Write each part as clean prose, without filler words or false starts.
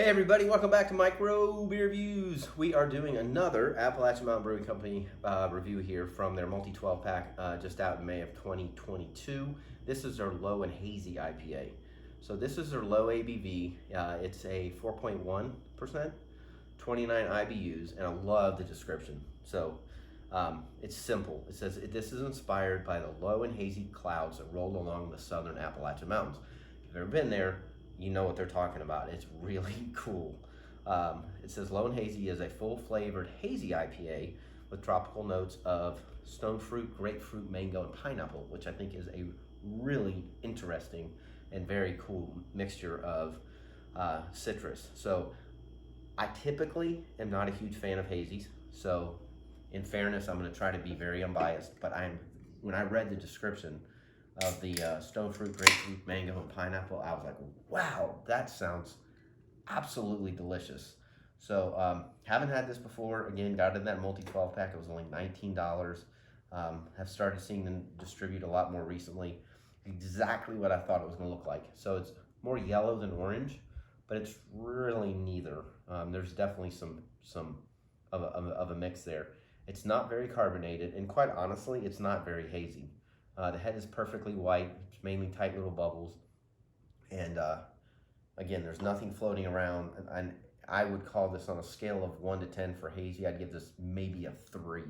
Hey everybody, welcome back to Micro Beer Reviews. We are doing another Appalachian Mountain Brewing Company review here from their multi-12 pack just out in May of 2022. This is their low and hazy IPA. So this is their low ABV. It's a 4.1%, 29 IBUs, and I love the description. So it's simple. It says, this is inspired by the low and hazy clouds that roll along the Southern Appalachian Mountains. If you've ever been there, you know what they're talking about. It's really cool. It says Low and Hazy is a full-flavored hazy IPA with tropical notes of stone fruit, grapefruit, mango, and pineapple, which I think is a really interesting and very cool mixture of citrus. So I typically am not a huge fan of hazies. So in fairness, I'm going to try to be very unbiased. But when I read the description of the stone fruit, grapefruit, mango, and pineapple, I was like, wow, that sounds absolutely delicious. So haven't had this before. Again, got it in that multi-12 pack. It was only $19. Have started seeing them distribute a lot more recently. Exactly what I thought it was going to look like. So it's more yellow than orange, but it's really neither. There's definitely some of a mix there. It's not very carbonated, and quite honestly, it's not very hazy. The head is perfectly white. It's mainly tight little bubbles. And again, there's nothing floating around. And I would call this on a scale of 1 to 10 for hazy. I'd give this maybe a 3.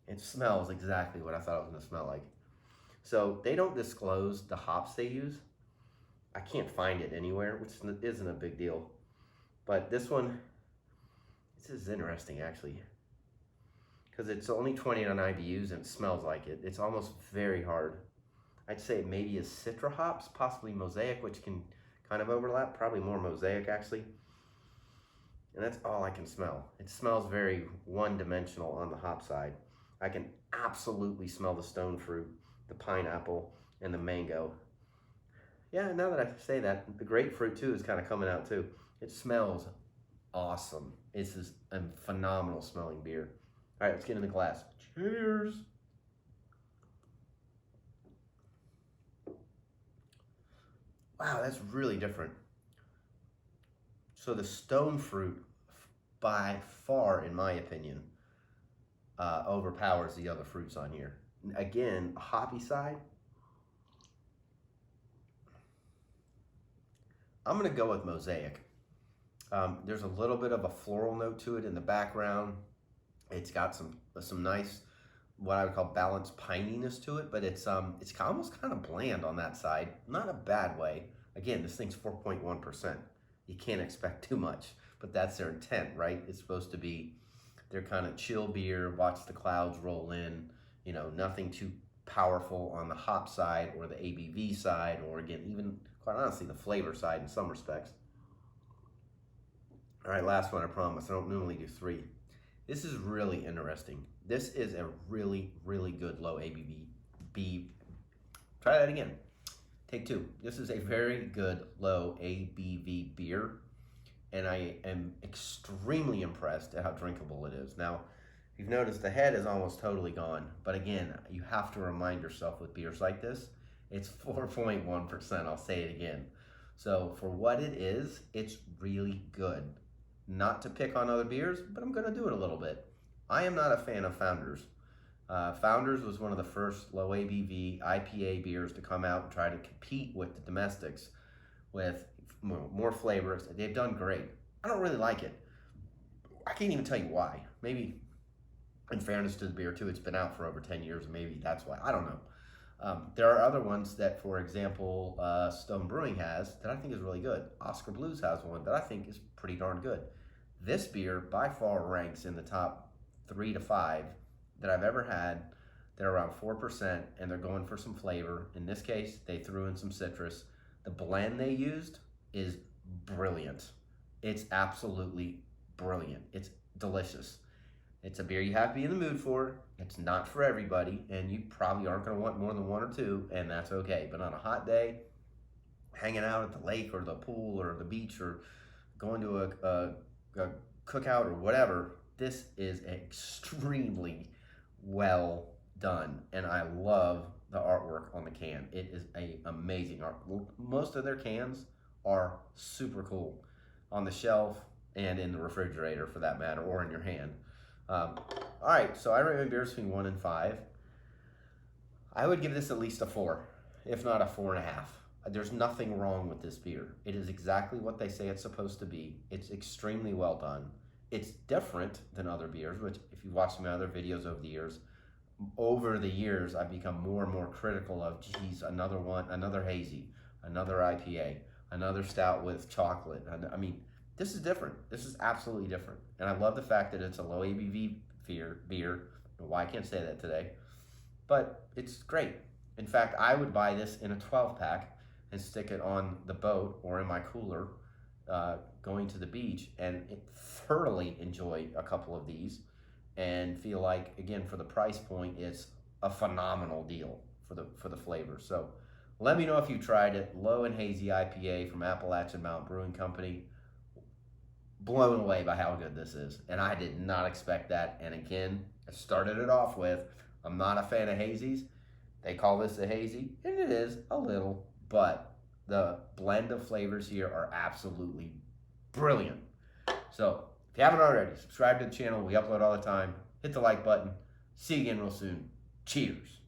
It smells exactly what I thought it was going to smell like. So they don't disclose the hops they use. I can't find it anywhere, which isn't a big deal. But this is interesting actually, because it's only 29 IBUs and it smells like it. It's almost very hard. I'd say maybe is Citra hops, possibly Mosaic, which can kind of overlap. Probably more Mosaic actually. And that's all I can smell. It smells very one-dimensional on the hop side. I can absolutely smell the stone fruit, the pineapple, and the mango. Yeah, now that I say that, the grapefruit too is kind of coming out too. It smells awesome. It's just a phenomenal smelling beer. All right, let's get in the glass. Cheers. Wow, that's really different. So the stone fruit, by far, in my opinion, overpowers the other fruits on here. Again, hoppy side. I'm gonna go with Mosaic. There's a little bit of a floral note to it in the background. It's got some nice, what I would call balanced pininess to it, but it's almost kind of bland on that side. Not a bad way. Again, this thing's 4.1%. You can't expect too much, but that's their intent, right? It's supposed to be their kind of chill beer, watch the clouds roll in, you know, nothing too powerful on the hop side or the ABV side, or again, even quite honestly, the flavor side in some respects. All right, last one, I promise. I don't normally do 3. This is really interesting. This is a really, really good low ABV. Try that again. Take 2. This is a very good low ABV beer, and I am extremely impressed at how drinkable it is. Now, you've noticed the head is almost totally gone, but again, you have to remind yourself with beers like this, it's 4.1%. I'll say it again. So for what it is, it's really good. Not to pick on other beers, but I'm going to do it a little bit. I am not a fan of Founders. Founders was one of the first low ABV IPA beers to come out and try to compete with the domestics with more flavors. They've done great. I don't really like it. I can't even tell you why. Maybe, in fairness to the beer too, it's been out for over 10 years. Maybe that's why. I don't know. There are other ones that, for example, Stone Brewing has that I think is really good. Oscar Blues has one that I think is pretty darn good. This beer by far ranks in the top 3 to 5 that I've ever had. They're around 4% and they're going for some flavor. In this case, they threw in some citrus. The blend they used is brilliant. It's absolutely brilliant. It's delicious. It's a beer you have to be in the mood for. It's not for everybody, and you probably aren't going to want more than 1 or 2, and that's okay. But on a hot day, hanging out at the lake or the pool or the beach or going to a cookout or whatever, this is extremely well done, and I love the artwork on the can. It is amazing art. Most of their cans are super cool on the shelf and in the refrigerator for that matter, or in your hand. All right, so I recommend beers between 1 and 5. I would give this at least a 4, if not a 4.5. There's nothing wrong with this beer. It is exactly what they say it's supposed to be. It's extremely well done. It's different than other beers, which if you've watched my other videos over the years, I've become more and more critical of, geez, another one, another hazy, another IPA, another stout with chocolate. I mean, this is different. This is absolutely different. And I love the fact that it's a low ABV beer. Why I can't say that today. But it's great. In fact, I would buy this in a 12-pack and stick it on the boat or in my cooler going to the beach, and thoroughly enjoy a couple of these and feel like, again, for the price point, it's a phenomenal deal for the flavor. So let me know if you tried it. Low and Hazy IPA from Appalachian Mountain Brewing Company. Blown away by how good this is, and I did not expect that. And again, I started it off with, I'm not a fan of hazies. They call this a hazy, and it is a little, but the blend of flavors here are absolutely brilliant. So if you haven't already, subscribe to the channel. We upload all the time. Hit the like button. See you again real soon. Cheers.